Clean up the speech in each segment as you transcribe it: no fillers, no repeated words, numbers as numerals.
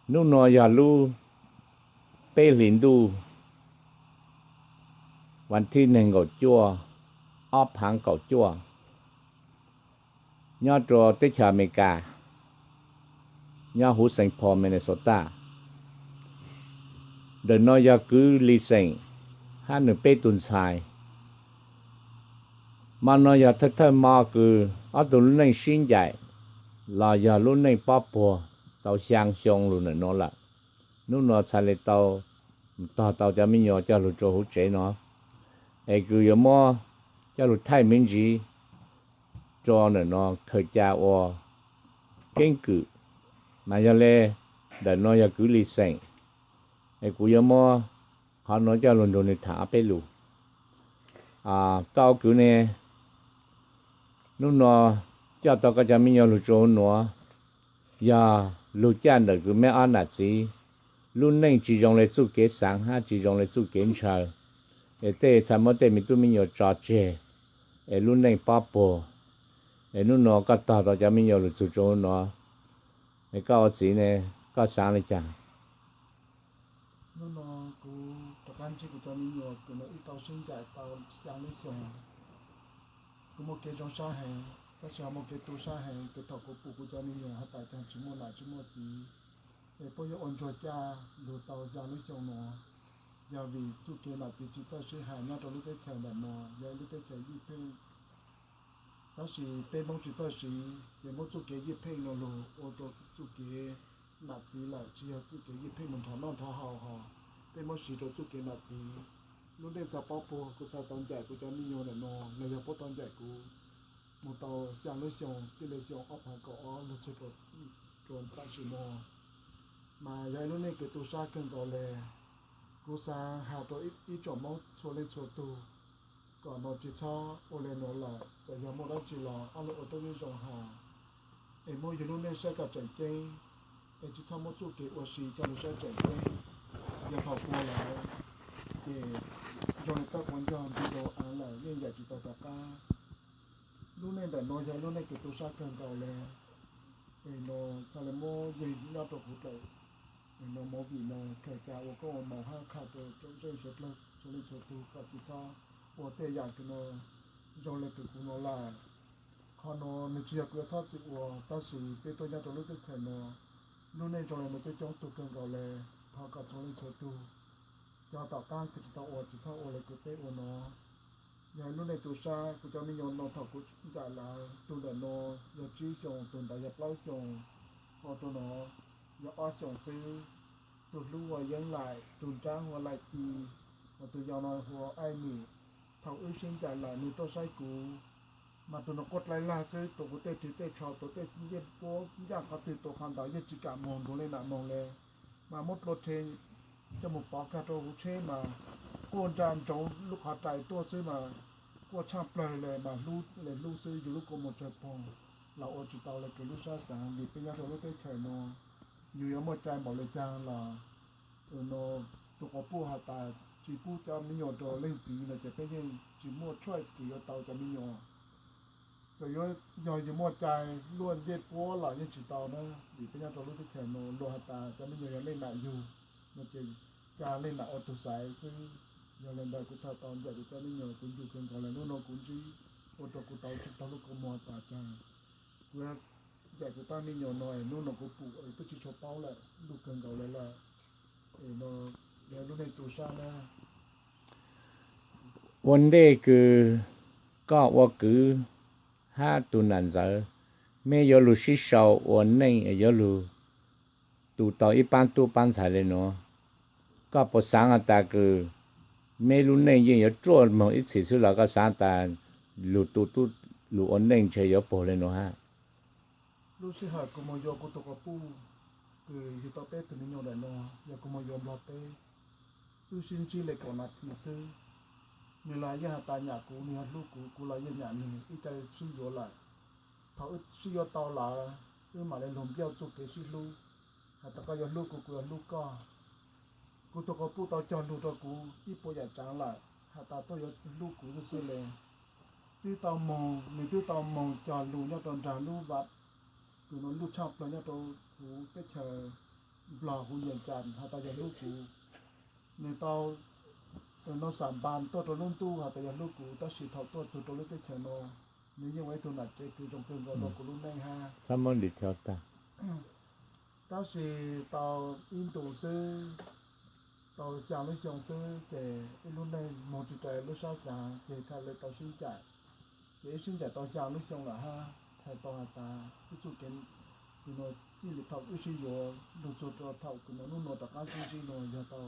lúc nó giờ lu bê liền đuวันที่หนึ่งก็จั่วออฟหังก็จั่วยอดตัวติชาอเมริกายอดหูเซนพอมินนิโซตาเดินน้อยคือลีเซงห้าหนึ่งเป้ตุนชายมันน้อยเท่มาคือเอาตัวรุ่นในชิ้นใหญ่เราอย่ารุ่นในป๊อปปัวเตาช่างชงรุ่นนั่นละนู่นนอใช้เลยเตาจะไม่ยอจะรุ่นโจหูเจเนาะไอ้คือยังมั่วจะรุ่นไทยมินจีจอเนี่ยเนาะเคยจ่าว่าเก่งคือมาจะเลยเดินน้อยคือลีเซงไอ้กูยังมั่วเขาน้อยจะรุ่นโดนถาไปลูเก้าคือเนี่ยนู่นนอเจ้าตัวก็จะไม่ยอมรู้โจนนัวยารู้จันเด็กคือไม่อ่านหนักสิรุ่นนี้จีจงเลยสู้เกสังหาจีจงเลยสู้เกณฑ์ชายเต้สามารถเต้มีตัวไม่ยอมจ่อเจรุ่นนี้ป้าปัวนู่นนอก็ต่อจะไม่ยอมรู้โจนนัวก็สิเนี่ยก็สั่งเลยจ้ะนู่นนอกูตะการที่กูจะมีอยู่กูเนี่ยอีเตาซึ่งจ่ายเตาเสียงไม่ส่งกูโมเกจงชาแห่ก็เชื่อโมเกตูชาแห่กูถอดกูปูกูจะมีอยู่หาแต่จังชิโมหนาชิโมจีพวกยอนจวจ้าดูเตาเสียงไม่ส่งนัวยาวีจุเกน่ะปีจิตใจช่วยหายเนี่ยตัวลูกได้แข่งแบบนัวยาลูกได้แข่งยี่เพ่งแล้วสิเป็นบ้องจิตใจสิเดี๋ยวโมจุเกยี่เพ่งนอโลโอตัวจุเกหนักจีแหละจีเอาจุเกยี่เพ่งมันถอนนอนท้อห่อห่อเป็นโมสีตัวจุเกหนักจีลูกได้จะป๊อปปัวกูใส่ตอนแจกกูจะมีโยนนอเลยจะป๊อปตอนแจกกูหมดเตาเสียงเลยส่งจีเลยส่งออกผ่านก็อ๋อลูกสุดโจนตั้งชิโมมายายลูกเนี่ยเกิดตัวชาเกินก่อนเลยกูสาหาตัวอีจอมมอชัวเล่นชัวตูก่อนนอนจีช้าโอเลนอละแต่ยังไม่ได้จีรอเอาลูกตัวนี้จงหาโมยลูกเนี่ยใช้กับใจเจจีช้ามอจูเกอชีจะรู้ใช้ใจเจยังถอดตัวแล้วเกจงตั้งวันจงจีโดอันละยังอยากจีต่อตะก้าลูกเนี่ยแต่นอนยายลูกเนี่ยเกิดตัวชาเกินก่อนเลยนอนซาเลโมยืนยอดตัวหุ่นเลยนอนมอบีนอนแขกจ้าว่าก็มองห้าขาดตัวจนเฉยเลยชนิดชตูกับจีช้าว่าเตะอยากจะนอนจงเลยเกิดกูนอนละขอนอนในจีกูชอบสิว่าตั้งสิเป็นตัวยาตัวลูกแข็งนอนลูกเนี่ยจงเลยมันจะจ้องตัวเกินก่อนเลยพอกับชนิดชตูจะต่อก้างคือจะต่ออดจีช้าอดเลยกูเตะว่านอยายลูกในตัวชากูจะไม่ยอมนอนถอดกูจ่ายละตัวเดินนอนยาจี้ส่งตัวแต่ยาเปล่าส่งพอตัวนอยาอ้อส่งซื้อตัวลูกว่ายังไหลตัวจ้างหัวไหลจีตัวยาวนอนหัวไอ้หนีเท่าเชื่อจ่ายละมีตัวใช้กูมาตัวนกดไล่ล่าซื้อตัวกูเตะถือเตะชอตัวเตะเย็บโป๊ยากเขาติดตัวคันดาวเย็บจิกามองตัวเลยหนามองเลยมามดรถเทงจมูกปอกกระโดดเช่มาโกนจานโจลูกขาใจตัวซื้อมาก็ช่างเปลยเลยมาลูกเลยลูกซื้ออยู่ลูกกมลเจพงเราอดจิตเอาเลยเกิดลูกชาสังดีเป็นยาตัวลูกได้เฉยนออยู่ยังหมดใจบอกเลยจางเรานอตัวกปูหาตาจีปูจะมีหยดตัวเล่นจีนะจะเป็นยังจีมัวช่วยสกีเตาจะมีหยดจะย่อยอยู่หมดใจล้วนเย็ดปัวหล่อยังจิตเอานะดีเป็นยาตัวลูกได้เฉยนอโลหะตาจะมีหยดยังเล่นหนักอยู่มันจะการเล่นหนักอดตัวสายซึ่งยังเล่นได้กุศลตอนจากกุศลนี่ยังคุณอยู่กันก่อนเลยนู่นคุณจีอดตัวกุเตาจิตเอาลูกกมอตาจังเมื่อจากกุตานี่ยังน้อยนู่นกูปู่ไอ้ผู้ชิชเป้าแหละลูกกันก่อนเลยล่ะนอแล้วนู่นในตัวชานะวันเด็กคือก็ว่าคือห้าตุนันเจอไม่ยอมรู้สิชาววันนี้ยอมรู้ตัวต่ออีปันตัวปันใส่เลยเนาะก็พอสั่งแต่คือไม่รู้เนี่ยยัง有做某一次是那个啥但รู้ตัวรู้อันนี้ใช่ยอพอเลยเนาะฮะลูกสิหากูมายอกูตกปู่คืออยู่ต่อเต้ตัวนี้ยังได้นอยากูมายอมรอเต้ลูกสินจีเล็กก่อนนาทีซื้อเวลาย่าตาหยากูเนี่ยลูกกูลายหยานี่อีใจซื้อโยละเขาซื้อโยตอละมาเลยลมเบี้ยวจุกเกซื้อลูกแต่ก็ยอลูกกูลูกก็กูตกปูตอจอนลูกตอกูอีปอยากจังละหาตาตัวยลูกกูซื้อเลยที่ตอมองมีที่ตอมองจอนลูกเนี่ยตอนจานลูกวัดกูนอนลูกชอบเลยเนี่ยตัวกูไปเชย bla hu yan chan ha ta ya lu ku nên tao nó sắm bàn tôi cho luôn tu ha ta ya lu ku ta si thọ tôi cho lu cái channel nó nếu như vậy tôi là cái trong cái gọi của luôn này ha sao món đi theo ta ta si tao in đồ sư tao sang lấy xong sư để luôn này một chút trái lúc sáng sáng để khai lấy tao sinh chạy để sinh chạy tao sang lấy xong là ha thay tao ha ta cái chỗ cái nó chỉ là thọ cái gì rồi nó cho thọ cái nó đặt cái gì nó giờ tao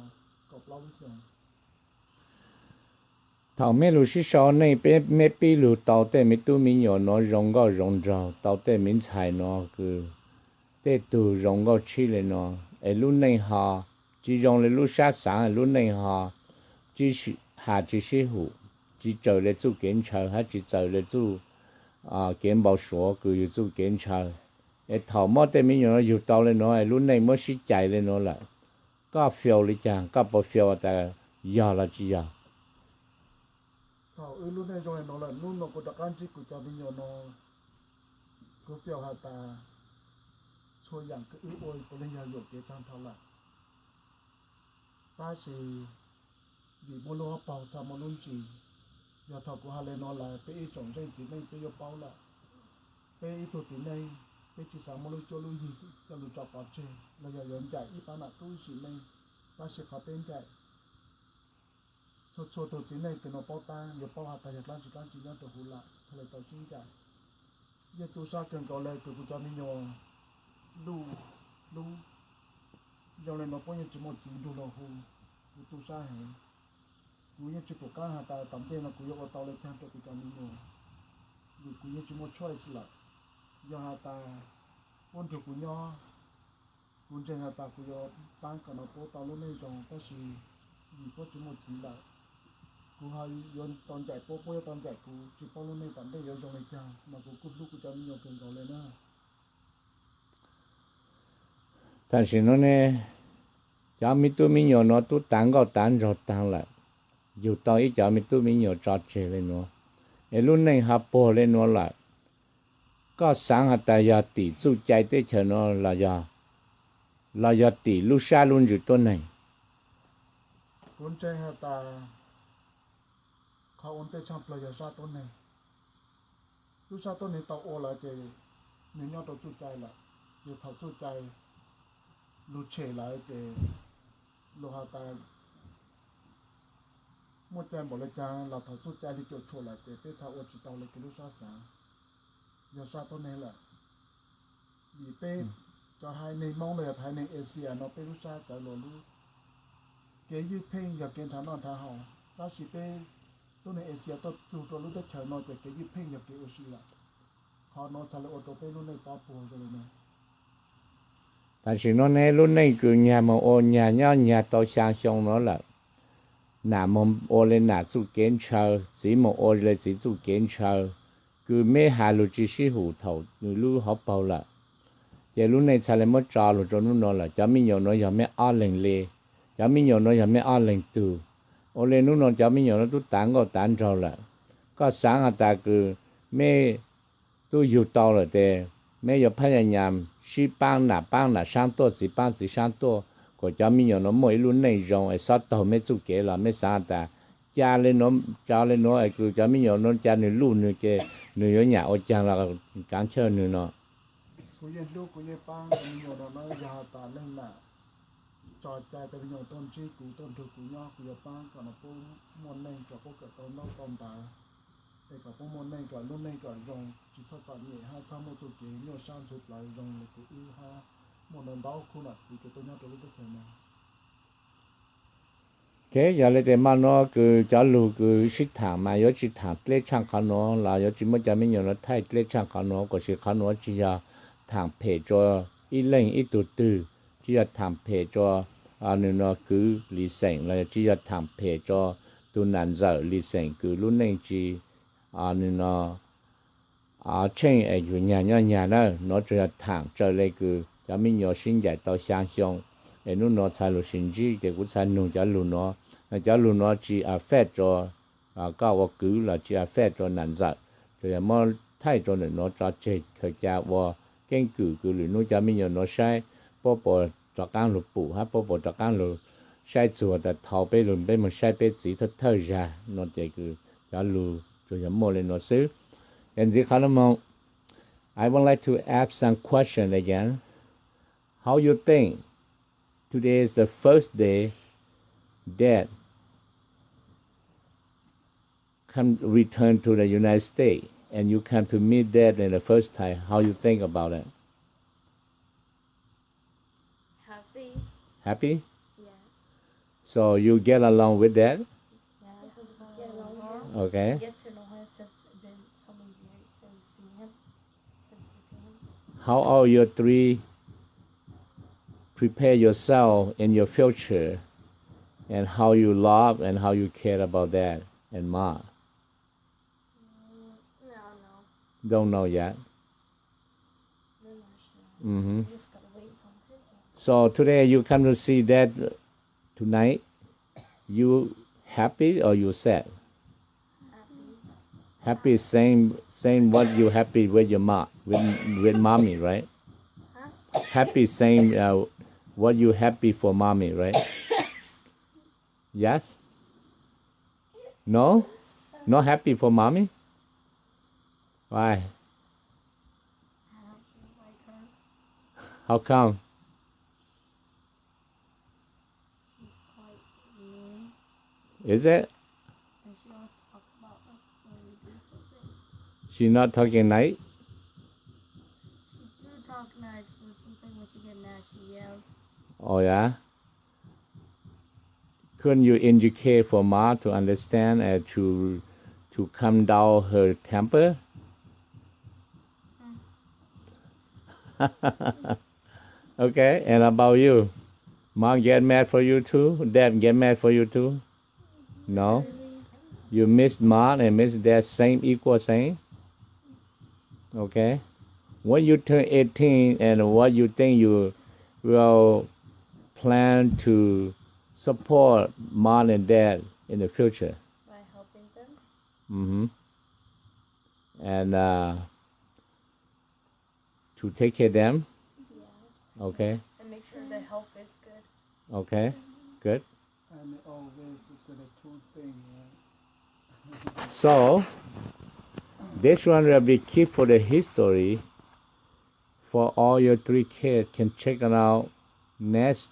cọp lâu xong thảo mẹ lu sĩ sau này bé mẹ pi lu tàu tê mẹ tu mình nhỏ nó rong gạo rong rau tàu tê mình xài nó cứ tê tu rong gạo chi lên nó ở lúc này họ chỉ rong lên lúc sáng sáng lúc này họ chỉ sĩ hủ chỉ chờ lên chú kiểm tra hay chỉ chờ lên chú kiểm bảo số cứ chú kiểm tra ở thảo mẹ tê mình nhỏ nó dù tàu lên nó ở lúc này mới sĩ chạy lên nó lại có phiêu lên chăng có bao phiêu ta giờ là chỉ giờ thảo lúc này rồi nó là luôn nó có đặt cái gì của cho mình nó có phiêu hạt ta cho yang cái ôi tôi lên nhà cái tham thảo lại ta chỉ vì bố lo bảo sao mà luôn chỉ giờ thảo của hai nó là cái trồng trên chỉ này cái bao là cái tổ chỉ này cái chỉ sao mà luôn cho luôn gì cho luôn chọc vào trên là giờ dẫn chạy ít ta là tôi chỉ này ta sẽ có tên chạy cho tổ chỉ này cái nó bao ta giờ bao hạt ta giờ chỉ nhớ tổ hula cho lại tàu sinh chạy giờ tôi sao cần có lại tôi cũng cho mình nhiều lu giờ này nó bao nhiêu chỉ một chỉ đủ là hù tôi sao hả cú như chỉ có cá hạt ta tắm tiền là cú yêu tàu lại chăn cho tôi cho mình nhiều vì cú như chỉ một choice là giờ hạt ta ôn cho cú nhỏ cú chơi hạt ta cú yêu bán cả nó bao tàu lúc này rồi ta chỉ vì có chỉ một chỉ là cú hay yon toàn chạy po toàn chạy cú chỉ bao lúc này tắm đây yêu trong này chăn mà cú cúp lúc cú cho mình nhiều tiền cầu lên nữa但是呢，家咪都咪有喏，都蛋糕蛋着蛋了，有到一家咪都咪有炸起来喏，一路那下播来喏了，个上下大家地住在的去喏，那要地路下路就多呢。cuốn chơi hạt taเขาôn tới Tshajplaws giờ sa tôn này lúc sa tôn này tàu ô là chỉ nếu nhau tàu chút chạy là chỉ thầu chút chạy lúc chế lại chỉ lúc hạt ta một chạy bỏ lại chạy là thầu chút chạy đi chỗ chỗ lại chỉ tới sao ô chỉ tàu lại cái lúc sa sáng giờ sa tôn này là vì pe cho hai này mong là hai này Asia nó pe lúc sa chạy lò lúc cái gì pen giờ kiến thằng nó thằng họ ta chỉ pe tôi này Asia tôi tụt rồi lúc đó chờ nó cái gì pen giờ cái Asia là họ nó chạy ô tô pe lúc này bao phủ rồi này 但是呢，那路那个nhà mà ô nhà tàu sang sông nó là, nà mà ô lên nà chú kiến chờ, chỉ mà ô lên chỉ chú kiến chờ, cứ mấy hà lù chỉ sĩ hủ thầu, người lú họ bảo là, giờ lúc này xài lên mất trà rồi cho nó là, cho mình nhiều nó giờ mấy ăn lên lê, cho mình nhiều nó giờ mấy ăn lên từ, ô lên nó cho mình nhiều nó tu tán có tán trâu là, có sáng à ta cứ mấy tu yêu tàu rồi thế, mấy giờ phải nhầm sĩ bang là sang to chỉ sang to, có cho mình nhiều nó mỗi lúc này rồi sát tàu mấy chú kế là mấy sáng ta, cha lên nó cứ cho mình nhiều nó cha nữa luôn nữa cái nữa ở nhà ở chàng là cản trở nữa nó. cú yên lúc cú yên bang cú nhiều nó giờ ta lên là trò chơi ta nhiều tôn chi cú tôn thực cú nhỏ cú yên bang còn nó cú môn này cho cú cái tôn nó tôn ta để cả cú môn này cả lúc này cả rong chỉ sao chọn nhẹ ha sao một số kế nhiều sang chút lại rong là cú ư ha một lần đó cú là chỉ cái tôn nhỏ tôi lúc đó này cái giờ này thì mà nó cứ cho lù cứ xịt thảm mà có xịt thảm lấy chăng khăn nó là có chỉ mới cho mình nhiều nó thay lấy chăng khăn nó có xịt khăn nó chỉ là thảm phê cho ít lên ít tụt từ chỉ là thảm phê cho nên nó cứ lý sinh là chỉ là thảm phê cho tu nạn giờ lý sinh cứ lúc này chỉ nên nó trên ở nhà nó chỉ là thảm trở lại cứ cho mình nhiều sinh giải tao sang sông để nó xài lù sinh chi để cũng xài nung cho lù nó chỉ phê cho cao cứ là chỉ phê cho nạn giờ rồi mà thay cho nó cho chơi khởi cha và cái cứ lù nó cho mình nhiều nó sai bỏ cho cán lù bù ha bố cho cán lù sai chùa để thầu bê lù bê mà sai bê chỉ thật thơ ra nó để cứ cho lù cho nhóm mô lên nó xứ and gì khá là mong I would like to ask some question again how you think today is the first day that come return to the United States and you come to meet Dad in the first time, how you think about it? Happy. Happy? Yeah. So you get along with Dad? Yeah. Get along with him. Okay. Get to know him since it's been so many years since seeing him. Since we've seen him. How are your three prepare yourself in your future and how you love and how you care about Dad and Ma? No. Don't know yet. We're not sure. Mm-hmm. We just gotta wait until the future. So today you come to see Dad tonight. You happy or you sad? Happy. Happy, same what you happy with your mom, with mommy, right? Huh? Happy, same what you happy for mommy, right? Yes? No? Not happy for mommy? Why? I don't like her. How come? She's quite mean. Is it? And she always talks about us when we do something. She not talking night? She do talk nice, but sometimes when she get mad, she yells. Oh yeah? Couldn't you educate for Ma to understand and to calm down her temper? Okay, and about you? Mom get mad for you too? Dad get mad for you too? No? Really? You miss Mom and miss Dad same? Okay. When you turn 18 and what you think you will plan to support Mom and Dad in the future? By helping them? Mm-hmm. And to take care of them? Yeah. Okay. And make sure their health is good. Okay. Good. And always is the true thing. Yeah. So, this one will be keep for the history for all your three kids can check it out next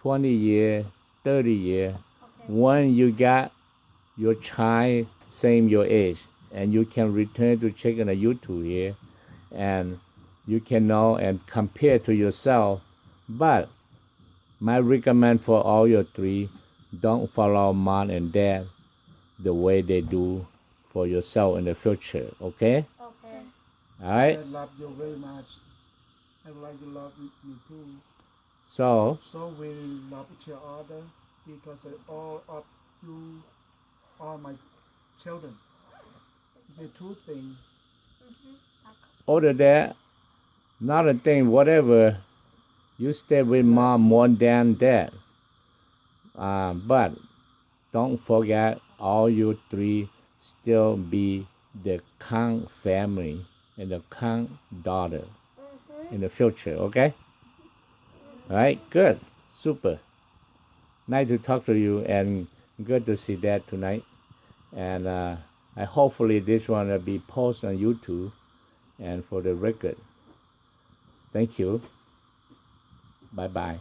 20 year, 30 year. Okay. When you got your child same your age and you can return to check on YouTube here and you can know and compare to yourself. But my recommend for all your three, don't follow Mom and Dad the way they do for yourself in the future, okay? Okay. All right? I love you very much. I would like to love you too. So, So we love each other because all of you are my children. It's a true thing. other that, not a thing, whatever, you stay with Mom more than Dad. But don't forget all you three still be the Kang family and the Kang daughter in the future, okay? All right, good, super. Nice to talk to you and good to see Dad tonight. And I hopefully this one will be posted on YouTube and for the record. Thank you. Bye-bye.